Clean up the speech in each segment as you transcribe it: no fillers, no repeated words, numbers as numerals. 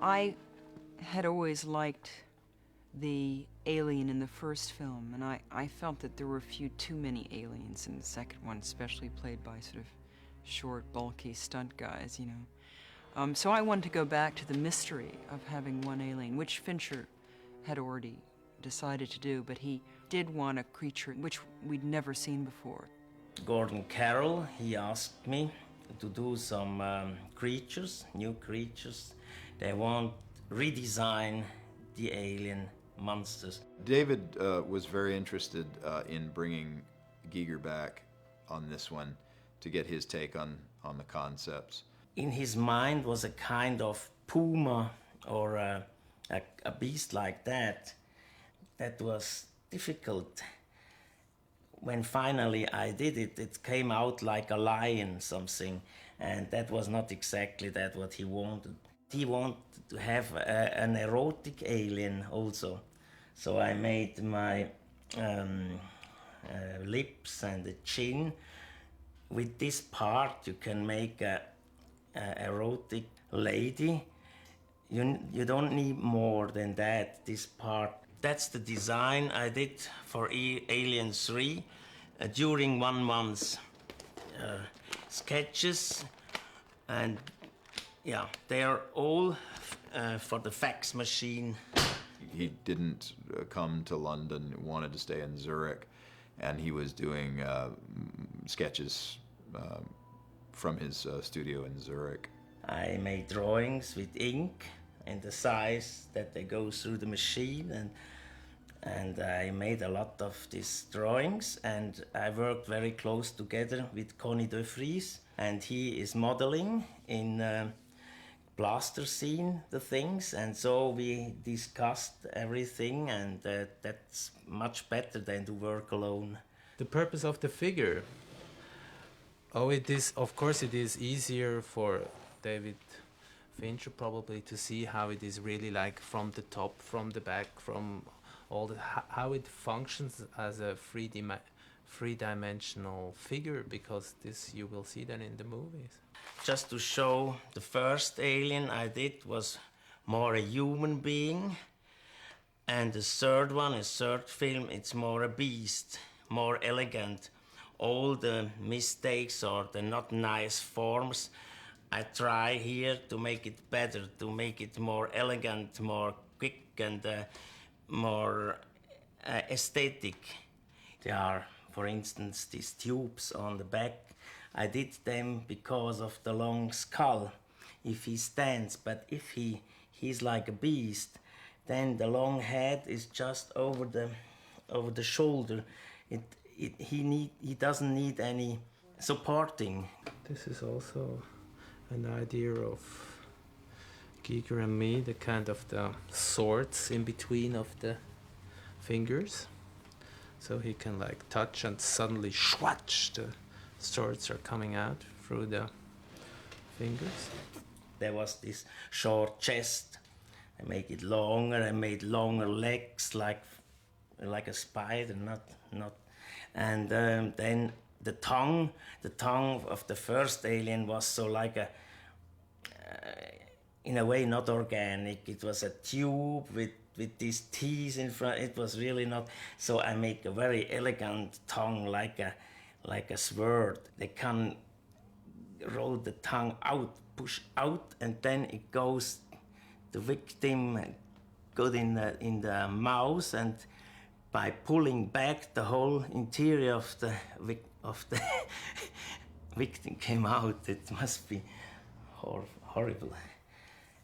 I had always liked the alien in the first film, and I felt that there were too many aliens in the second one, especially played by sort of short, bulky stunt guys, you know. So I wanted to go back to the mystery of having one alien, which Fincher had already decided to do, but he did want a creature which we'd never seen before. Gordon Carroll, he asked me to do some creatures, new creatures. They want redesign the alien monsters. David was very interested in bringing Giger back on this one to get his take on the concepts. In his mind was a kind of puma or a beast like that. That was difficult. When finally I did it, it came out like a lion something, and that was not exactly that what he wanted. He wanted to have an erotic alien also. So I made my lips and the chin. With this part you can make a erotic lady. You don't need more than that, this part. That's the design I did for Alien 3 during 1 month. Sketches, and yeah, they are all for the fax machine. He didn't come to London, wanted to stay in Zurich, and he was doing sketches from his studio in Zurich. I made drawings with ink and the size that they go through the machine, and I made a lot of these drawings, and I worked very close together with Conny de Vries, and he is modeling in plasticine the things, and so we discussed everything, and that's much better than to work alone. The purpose of the figure. Oh, it is, of course, it is easier for David Fincher probably to see how it is really like from the top, from the back, from all the how it functions as a three-dimensional figure, because this you will see then in the movies. Just to show, the first alien I did was more a human being, and the third one, a third film, it's more a beast, more elegant. All the mistakes or the not nice forms, I try here to make it better, to make it more elegant, more quick, and more aesthetic. There are, for instance, these tubes on the back. I did them because of the long skull. If he stands, but if he's like a beast, then the long head is just over the shoulder. He doesn't need any supporting. This is also an idea of Giger and me, the kind of the swords in between of the fingers. So he can like touch and suddenly swatch, the swords are coming out through the fingers. There was this short chest. I make it longer, I made longer legs like a spider, not. And then the tongue of the first alien was so like a, in a way, not organic. It was a tube with these teeth in front. It was really not. So I make a very elegant tongue, like a sword. They can roll the tongue out, push out, and then it goes. The victim got in the mouth, and by pulling back, the whole interior of the victim came out. It must be horrible.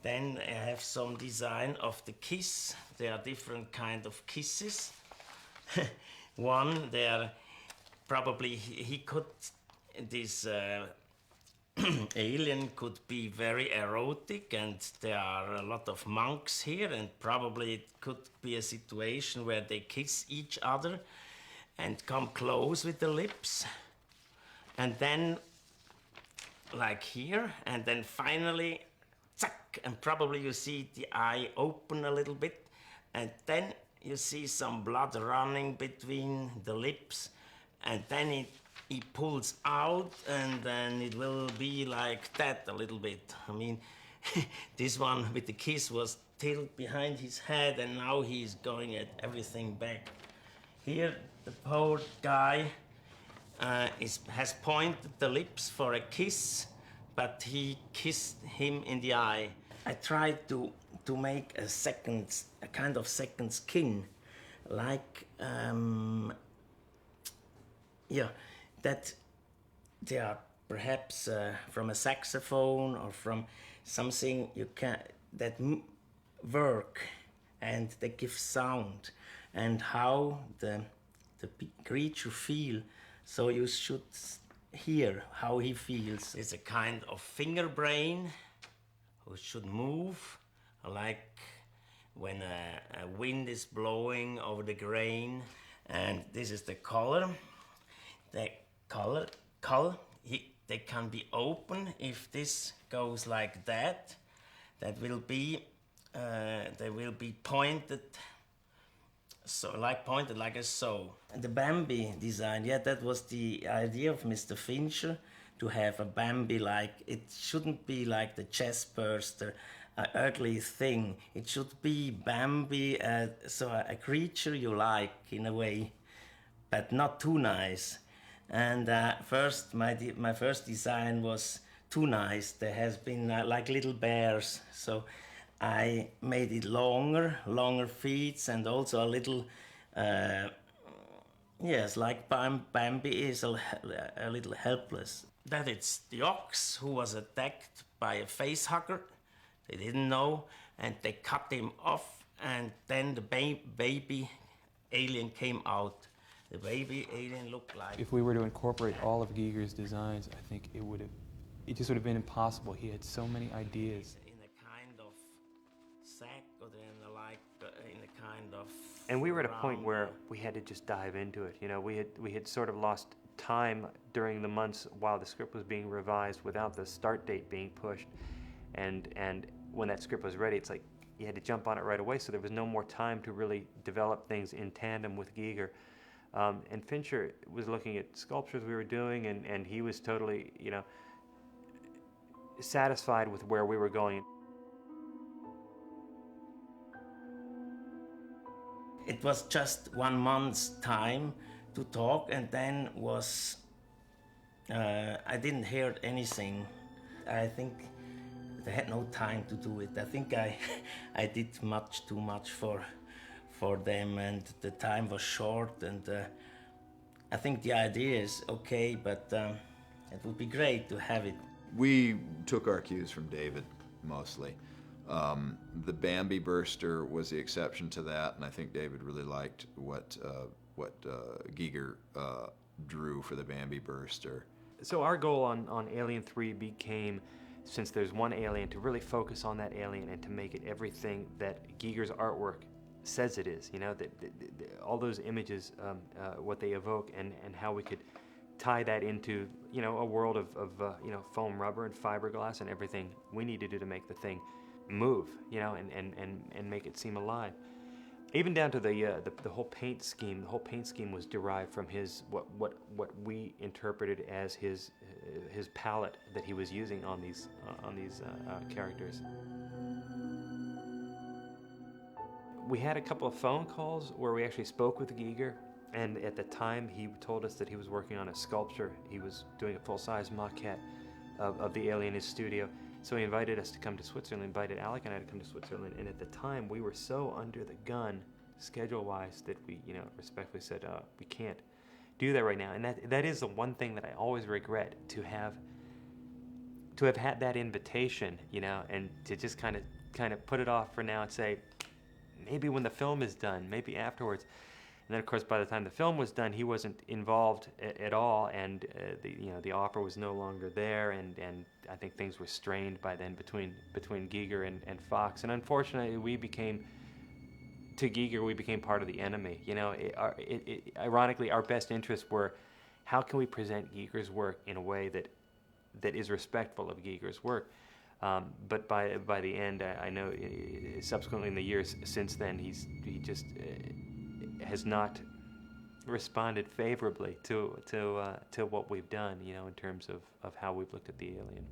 Then I have some design of the kiss. There are different kind of kisses. One, there probably he could, this alien could be very erotic, and there are a lot of monks here, and probably it could be a situation where they kiss each other and come close with the lips, and then like here, and then finally zack, and probably you see the eye open a little bit, and then you see some blood running between the lips, and then he pulls out, and then it will be like that a little bit. I mean, this one with the kiss was tilted behind his head, and now he's going at everything back. Here, the poor guy has pointed the lips for a kiss, but he kissed him in the eye. I tried to make a kind of second skin, like that they are perhaps from a saxophone or from something work and they give sound, and how the creature feel. So you should hear how he feels. It's a kind of finger brain who should move, like when a wind is blowing over the grain. And this is the color. The color, they can be open. If this goes like that, they will be pointed. So, pointed like a so. And the Bambi design, that was the idea of Mr. Fincher, to have a Bambi like, it shouldn't be like the chest burster, an ugly thing. It should be Bambi, so a creature you like in a way, but not too nice. And my first design was too nice. There has been like little bears, so I made it longer feet, and also a little, like Bambi is a little helpless. That it's the ox who was attacked by a face hugger. They didn't know, and they cut him off, and then the baby alien came out. The baby alien looked like... If we were to incorporate all of Giger's designs, I think it just would have been impossible. He had so many ideas. In a kind of sack, or in a kind of... And we were at a point where we had to just dive into it. You know, we had sort of lost time during the months while the script was being revised without the start date being pushed. And when that script was ready, it's like you had to jump on it right away, so there was no more time to really develop things in tandem with Giger. And Fincher was looking at sculptures we were doing, and he was totally, satisfied with where we were going. It was just 1 month's time to talk, and then I didn't hear anything. I think they had no time to do it. I think I did too much for them, and the time was short, and I think the idea is okay, but it would be great to have it. We took our cues from David, mostly. The Bambi burster was the exception to that, and I think David really liked what Giger drew for the Bambi burster. So our goal on Alien 3 became, since there's one alien, to really focus on that alien and to make it everything that Giger's artwork says it is. All those images, what they evoke, and how we could tie that into a world of foam rubber and fiberglass and everything we need to do to make the thing move, and make it seem alive. Even down to the whole paint scheme. The whole paint scheme was derived from his what we interpreted as his palette that he was using on these characters. We had a couple of phone calls where we actually spoke with Giger, and at the time he told us that he was working on a sculpture. He was doing a full-size maquette of the alien in his studio. So he invited us to come to Switzerland, invited Alec and I to come to Switzerland, and at the time we were so under the gun, schedule-wise, that we, respectfully said, we can't do that right now. And that is the one thing that I always regret, to have had that invitation, and to just kind of put it off for now and say, maybe when the film is done, maybe afterwards. And then, of course, by the time the film was done, he wasn't involved at all, and the offer was no longer there, and I think things were strained by then between Giger and Fox. And unfortunately, we became part of the enemy. Ironically, our best interests were, how can we present Giger's work in a way that is respectful of Giger's work? But by the end, I know subsequently in the years since then, he just has not responded favorably to what we've done, in terms of how we've looked at the alien.